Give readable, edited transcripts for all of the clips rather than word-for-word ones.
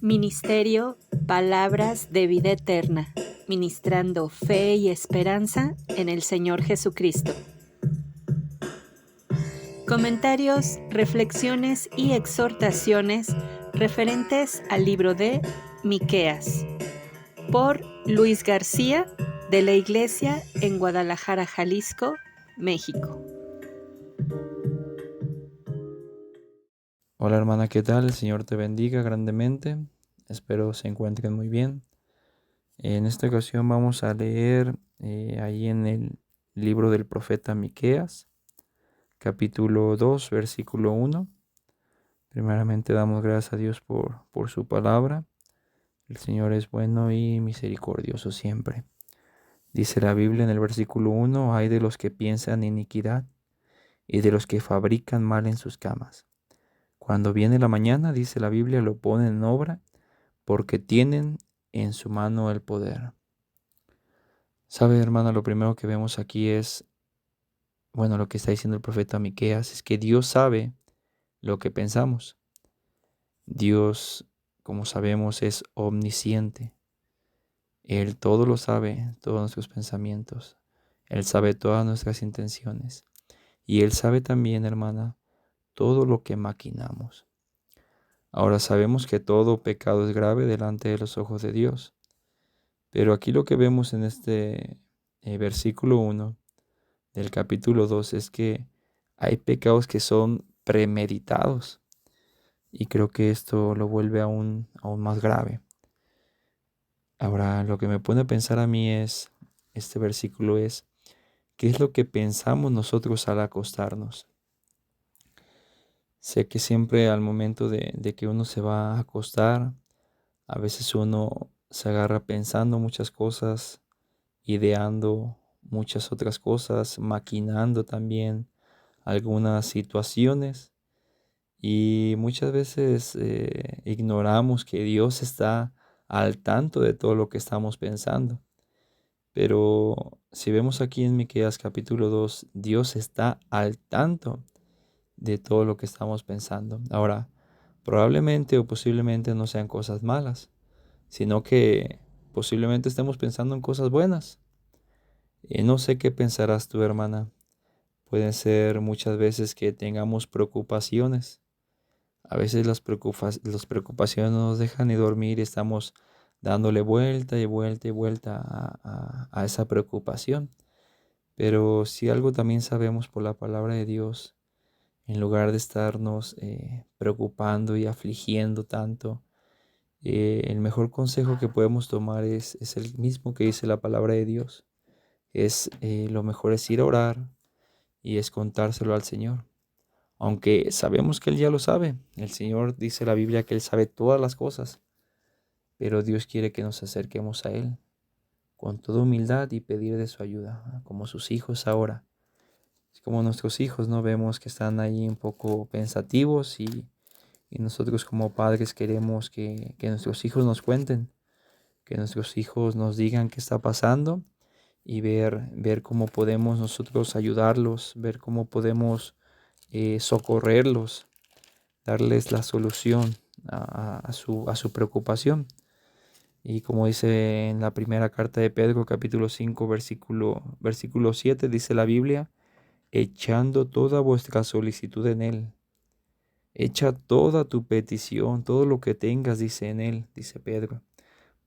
Ministerio Palabras de Vida Eterna, ministrando fe y esperanza en el Señor Jesucristo. Comentarios, reflexiones y exhortaciones referentes al libro de Miqueas, por Luis García, de la Iglesia en Guadalajara, Jalisco, México. Hola hermana, ¿qué tal? El Señor te bendiga grandemente. Espero se encuentren muy bien. En esta ocasión vamos a leer ahí en el libro del profeta Miqueas, capítulo 2, versículo 1. Primeramente damos gracias a Dios por su palabra. El Señor es bueno y misericordioso siempre. Dice la Biblia en el versículo 1, hay de los que piensan iniquidad y de los que fabrican mal en sus camas. Cuando viene la mañana, dice la Biblia, lo ponen en obra porque tienen en su mano el poder. ¿Sabe, hermana? Lo primero que vemos aquí es, lo que está diciendo el profeta Miqueas es que Dios sabe lo que pensamos. Dios, como sabemos, es omnisciente. Él todo lo sabe, todos nuestros pensamientos. Él sabe todas nuestras intenciones. Y Él sabe también, hermana, todo lo que maquinamos. Ahora sabemos que todo pecado es grave delante de los ojos de Dios. Pero aquí lo que vemos en este versículo 1 del capítulo 2 es que hay pecados que son premeditados. Y creo que esto lo vuelve aún más grave. Ahora, lo que me pone a pensar a mí es, este versículo es, ¿qué es lo que pensamos nosotros al acostarnos? Sé que siempre al momento de que uno se va a acostar, a veces uno se agarra pensando muchas cosas, ideando muchas otras cosas, maquinando también algunas situaciones y muchas veces ignoramos que Dios está al tanto de todo lo que estamos pensando. Pero si vemos aquí en Miqueas capítulo 2, Dios está al tanto de todo lo que estamos pensando. Ahora, probablemente o posiblemente no sean cosas malas, sino que posiblemente estemos pensando en cosas buenas. No sé qué pensarás tú, hermana. Pueden ser muchas veces que tengamos preocupaciones. A veces las preocupaciones no nos dejan ni dormir y estamos dándole vuelta y vuelta y vuelta a esa preocupación. Pero si algo también sabemos por la palabra de Dios, en lugar de estarnos preocupando y afligiendo tanto, el mejor consejo que podemos tomar es el mismo que dice la palabra de Dios. Lo mejor es ir a orar y es contárselo al Señor. Aunque sabemos que Él ya lo sabe. El Señor dice en la Biblia que Él sabe todas las cosas. Pero Dios quiere que nos acerquemos a Él con toda humildad y pedir de su ayuda, como sus hijos ahora. Es como nuestros hijos, ¿no? Vemos que están ahí un poco pensativos y nosotros como padres queremos que nuestros hijos nos cuenten, que nuestros hijos nos digan qué está pasando y ver cómo podemos nosotros ayudarlos, ver cómo podemos socorrerlos, darles la solución a su preocupación. Y como dice en la primera carta de Pedro, capítulo 5, versículo 7, dice la Biblia, echando toda vuestra solicitud en Él. Echa toda tu petición, todo lo que tengas, dice en Él, dice Pedro.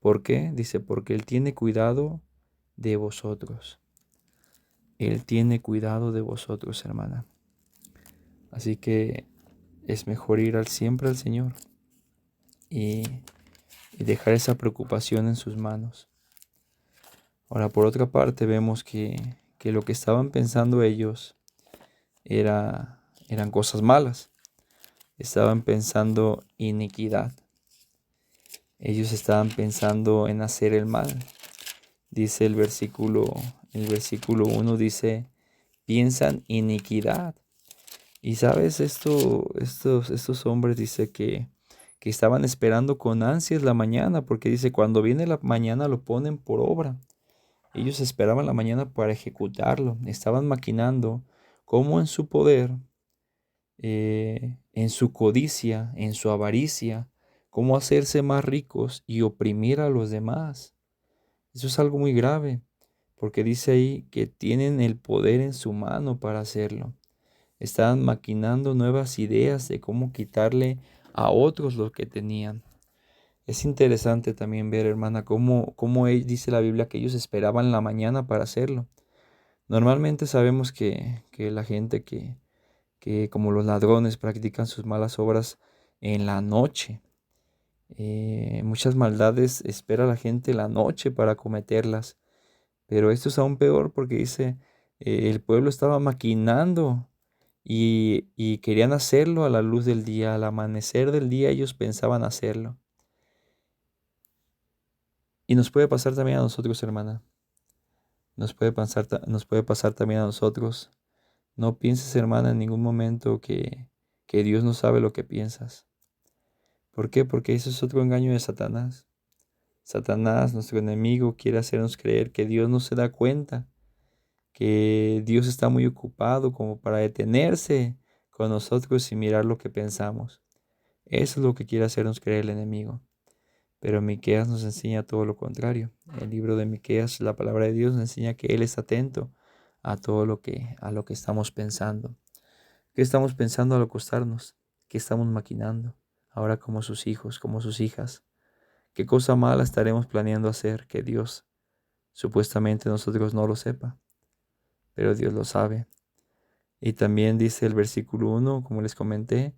¿Por qué? Dice, porque Él tiene cuidado de vosotros. Él tiene cuidado de vosotros, hermana. Así que es mejor ir siempre al Señor y dejar esa preocupación en sus manos. Ahora, por otra parte, vemos que lo que estaban pensando ellos eran cosas malas. Estaban pensando iniquidad. Ellos estaban pensando en hacer el mal. Dice el versículo 1 dice, piensan iniquidad. Y sabes, estos hombres dice que estaban esperando con ansias la mañana, porque dice, cuando viene la mañana lo ponen por obra. Ellos esperaban la mañana para ejecutarlo. Estaban maquinando cómo en su poder, en su codicia, en su avaricia, cómo hacerse más ricos y oprimir a los demás. Eso es algo muy grave, porque dice ahí que tienen el poder en su mano para hacerlo. Están maquinando nuevas ideas de cómo quitarle a otros lo que tenían. Es interesante también ver, hermana, cómo dice la Biblia que ellos esperaban la mañana para hacerlo. Normalmente sabemos que la gente que como los ladrones practican sus malas obras en la noche. Muchas maldades espera la gente la noche para cometerlas. Pero esto es aún peor porque dice, el pueblo estaba maquinando y querían hacerlo a la luz del día, al amanecer del día ellos pensaban hacerlo. Y nos puede pasar también a nosotros, hermana. Nos puede pasar también a nosotros. No pienses, hermana, en ningún momento que Dios no sabe lo que piensas. ¿Por qué? Porque eso es otro engaño de Satanás. Satanás, nuestro enemigo, quiere hacernos creer que Dios no se da cuenta, que Dios está muy ocupado como para detenerse con nosotros y mirar lo que pensamos. Eso es lo que quiere hacernos creer el enemigo. Pero Miqueas nos enseña todo lo contrario. El libro de Miqueas, la palabra de Dios, nos enseña que Él está atento a todo a lo que estamos pensando. ¿Qué estamos pensando al acostarnos? ¿Qué estamos maquinando? Ahora como sus hijos, como sus hijas. ¿Qué cosa mala estaremos planeando hacer que Dios supuestamente nosotros no lo sepa? Pero Dios lo sabe. Y también dice el versículo 1, como les comenté,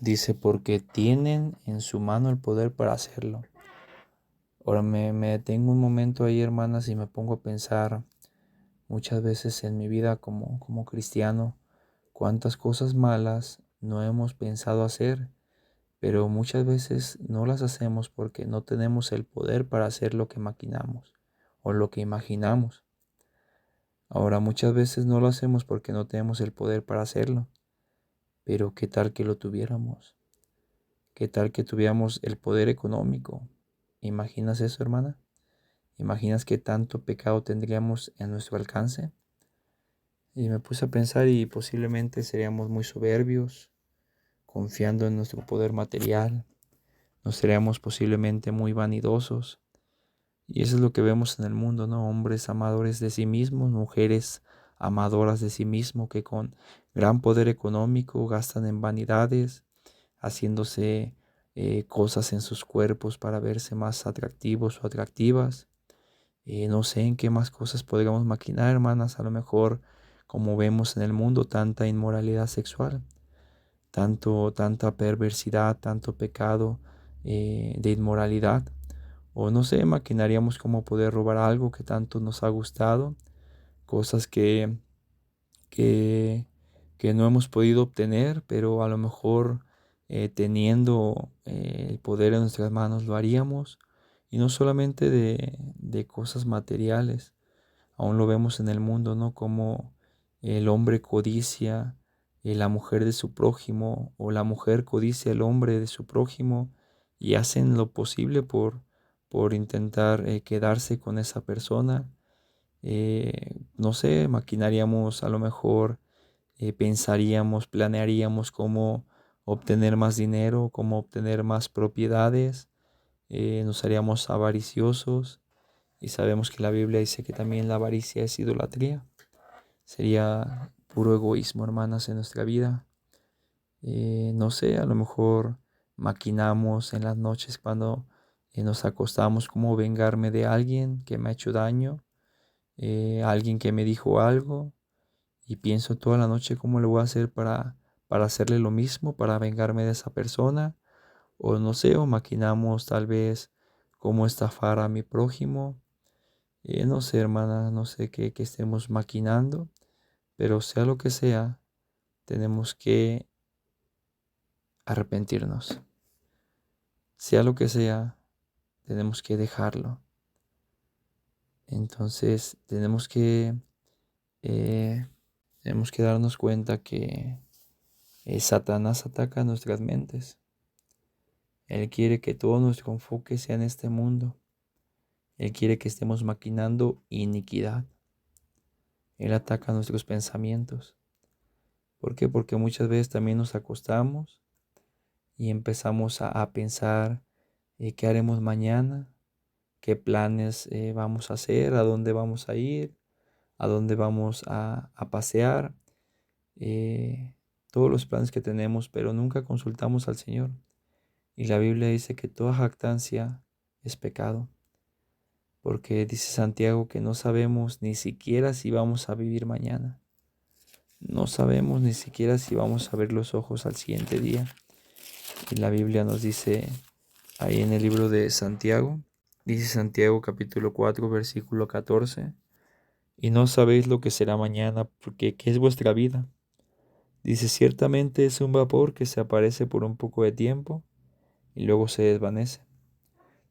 dice, porque tienen en su mano el poder para hacerlo. Ahora me detengo un momento ahí, hermanas, y me pongo a pensar muchas veces en mi vida como cristiano, cuántas cosas malas no hemos pensado hacer, pero muchas veces no las hacemos porque no tenemos el poder para hacer lo que maquinamos o lo que imaginamos. Ahora muchas veces no lo hacemos porque no tenemos el poder para hacerlo, pero ¿qué tal que lo tuviéramos? ¿Qué tal que tuviéramos el poder económico? ¿Imaginas eso, hermana? ¿Imaginas qué tanto pecado tendríamos en nuestro alcance? Y me puse a pensar y posiblemente seríamos muy soberbios, confiando en nuestro poder material. Nos seríamos posiblemente muy vanidosos. Y eso es lo que vemos en el mundo, ¿no? Hombres amadores de sí mismos, mujeres amadoras de sí mismos que con gran poder económico gastan en vanidades, haciéndose cosas en sus cuerpos para verse más atractivos o atractivas. No sé en qué más cosas podríamos maquinar, hermanas. A lo mejor, como vemos en el mundo, tanta inmoralidad sexual, tanta perversidad, tanto pecado de inmoralidad. O no sé, maquinaríamos cómo poder robar algo que tanto nos ha gustado, cosas que, que no hemos podido obtener, pero a lo mejor teniendo el poder en nuestras manos lo haríamos. Y no solamente de cosas materiales, aún lo vemos en el mundo, ¿no? Como el hombre codicia la mujer de su prójimo o la mujer codicia el hombre de su prójimo y hacen lo posible por intentar quedarse con esa persona. No sé, maquinaríamos a lo mejor, pensaríamos, planearíamos cómo obtener más dinero, cómo obtener más propiedades, nos haríamos avariciosos y sabemos que la Biblia dice que también la avaricia es idolatría. Sería puro egoísmo, hermanas, en nuestra vida. No sé, a lo mejor maquinamos en las noches cuando nos acostamos cómo vengarme de alguien que me ha hecho daño, alguien que me dijo algo y pienso toda la noche cómo le voy a hacer para hacerle lo mismo, para vengarme de esa persona. O no sé, o maquinamos tal vez cómo estafar a mi prójimo. No sé, hermana, no sé qué estemos maquinando, pero sea lo que sea, tenemos que arrepentirnos. Sea lo que sea, tenemos que dejarlo. Entonces, eh, tenemos que darnos cuenta que Satanás ataca nuestras mentes. Él quiere que todo nuestro enfoque sea en este mundo. Él quiere que estemos maquinando iniquidad. Él ataca nuestros pensamientos. ¿Por qué? Porque muchas veces también nos acostamos y empezamos a pensar qué haremos mañana, qué planes vamos a hacer, a dónde vamos a ir, a dónde vamos a pasear, todos los planes que tenemos, pero nunca consultamos al Señor. Y la Biblia dice que toda jactancia es pecado, porque dice Santiago que no sabemos ni siquiera si vamos a vivir mañana. No sabemos ni siquiera si vamos a ver los ojos al siguiente día. Y la Biblia nos dice ahí en el libro de Santiago, dice Santiago capítulo 4 versículo 14, y no sabéis lo que será mañana, porque ¿qué es vuestra vida? Dice, ciertamente es un vapor que se aparece por un poco de tiempo y luego se desvanece.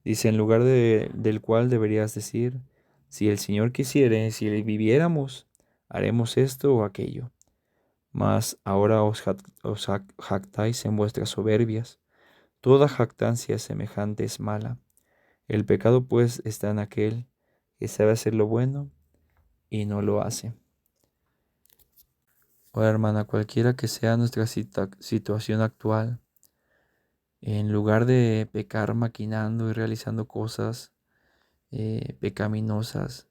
Dice, en lugar del cual deberías decir, si el Señor quisiere, si viviéramos, haremos esto o aquello. Mas ahora os jactáis en vuestras soberbias. Toda jactancia semejante es mala. El pecado pues está en aquel que sabe hacer lo bueno y no lo hace. Ahora, hermana, cualquiera que sea nuestra situación actual, en lugar de pecar maquinando y realizando cosas pecaminosas,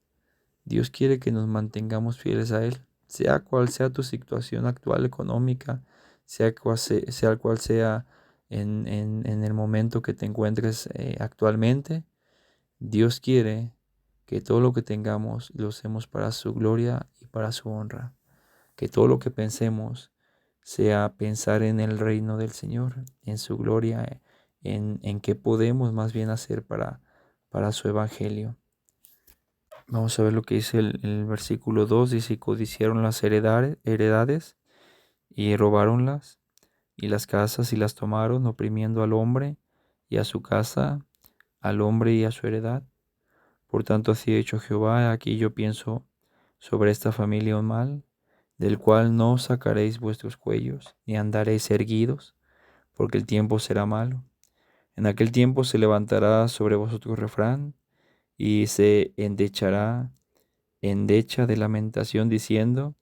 Dios quiere que nos mantengamos fieles a Él, sea cual sea tu situación actual económica, sea cual sea en el momento que te encuentres actualmente. Dios quiere que todo lo que tengamos lo usemos para su gloria y para su honra. Que todo lo que pensemos sea pensar en el reino del Señor, en su gloria, en qué podemos más bien hacer para su evangelio. Vamos a ver lo que dice el versículo 2. Dice, y codiciaron las heredades y robáronlas, y las casas y las tomaron, oprimiendo al hombre y a su casa, al hombre y a su heredad. Por tanto, así ha hecho Jehová, aquí yo pienso sobre esta familia un mal, del cual no sacaréis vuestros cuellos, ni andaréis erguidos, porque el tiempo será malo. En aquel tiempo se levantará sobre vosotros refrán, y se endecha de lamentación, diciendo,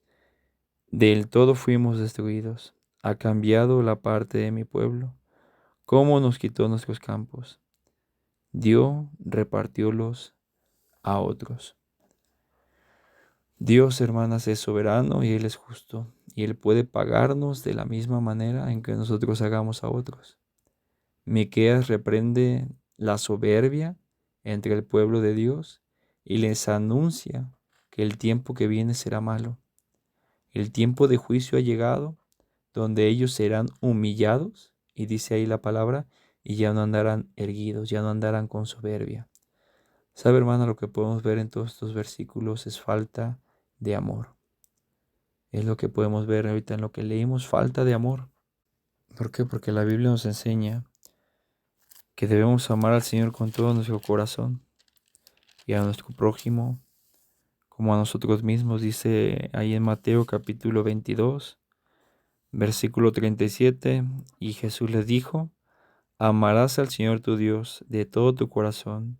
del todo fuimos destruidos, ha cambiado la parte de mi pueblo, cómo nos quitó nuestros campos, repartiólos a otros. Dios, hermanas, es soberano y Él es justo, y Él puede pagarnos de la misma manera en que nosotros hagamos a otros. Miqueas reprende la soberbia entre el pueblo de Dios y les anuncia que el tiempo que viene será malo. El tiempo de juicio ha llegado, donde ellos serán humillados, y dice ahí la palabra, y ya no andarán erguidos, ya no andarán con soberbia. ¿Sabe, hermana? Lo que podemos ver en todos estos versículos es falta de amor. Es lo que podemos ver ahorita en lo que leímos, falta de amor. ¿Por qué? Porque la Biblia nos enseña que debemos amar al Señor con todo nuestro corazón y a nuestro prójimo como a nosotros mismos. Dice ahí en Mateo capítulo 22, versículo 37, y Jesús les dijo, amarás al Señor tu Dios de todo tu corazón,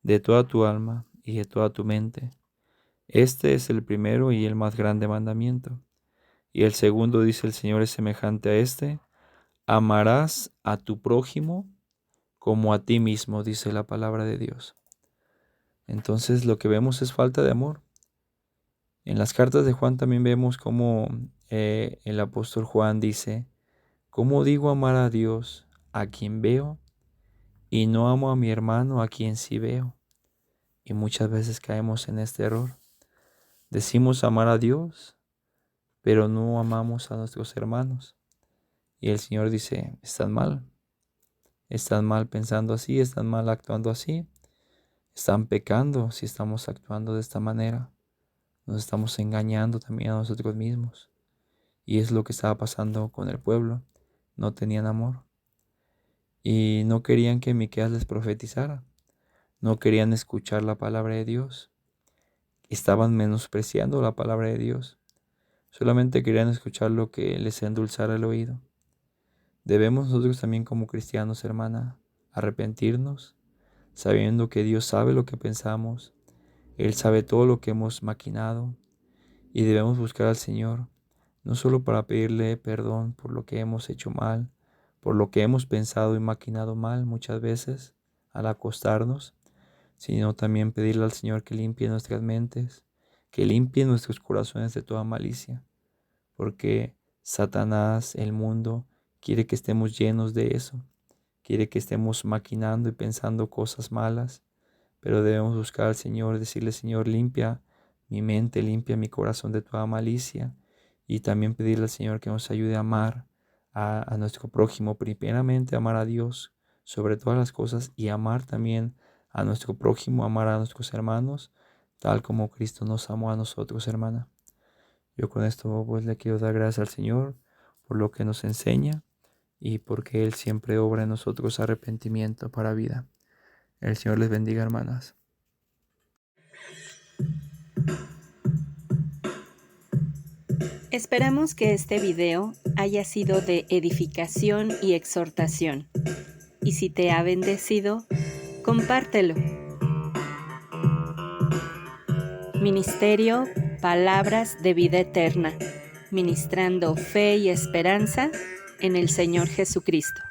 de toda tu alma y de toda tu mente. Este es el primero y el más grande mandamiento. Y el segundo, dice el Señor, es semejante a este, amarás a tu prójimo como a ti mismo, dice la palabra de Dios. Entonces lo que vemos es falta de amor. En las cartas de Juan también vemos cómo el apóstol Juan dice, ¿cómo digo amar a Dios a quien veo y no amo a mi hermano a quien sí veo? Y muchas veces caemos en este error. Decimos amar a Dios, pero no amamos a nuestros hermanos. Y el Señor dice, están mal pensando así, están mal actuando así, están pecando si estamos actuando de esta manera. Nos estamos engañando también a nosotros mismos. Y es lo que estaba pasando con el pueblo. No tenían amor. Y no querían que Miqueas les profetizara. No querían escuchar la palabra de Dios. Estaban menospreciando la palabra de Dios. Solamente querían escuchar lo que les endulzara el oído. Debemos nosotros también como cristianos, hermana, arrepentirnos, sabiendo que Dios sabe lo que pensamos. Él sabe todo lo que hemos maquinado. Y debemos buscar al Señor, no solo para pedirle perdón por lo que hemos hecho mal, por lo que hemos pensado y maquinado mal muchas veces al acostarnos, sino también pedirle al Señor que limpie nuestras mentes, que limpie nuestros corazones de toda malicia, porque Satanás, el mundo, quiere que estemos llenos de eso, quiere que estemos maquinando y pensando cosas malas, pero debemos buscar al Señor, decirle: Señor, limpia mi mente, limpia mi corazón de toda malicia, y también pedirle al Señor que nos ayude a amar a nuestro prójimo, primeramente amar a Dios sobre todas las cosas y amar también a nuestro prójimo, amar a nuestros hermanos, tal como Cristo nos amó a nosotros, hermana. Yo con esto pues le quiero dar gracias al Señor por lo que nos enseña y porque Él siempre obra en nosotros arrepentimiento para vida. El Señor les bendiga, hermanas. Esperamos que este video haya sido de edificación y exhortación. Y si te ha bendecido, compártelo. Ministerio Palabras de Vida Eterna, ministrando fe y esperanza en el Señor Jesucristo.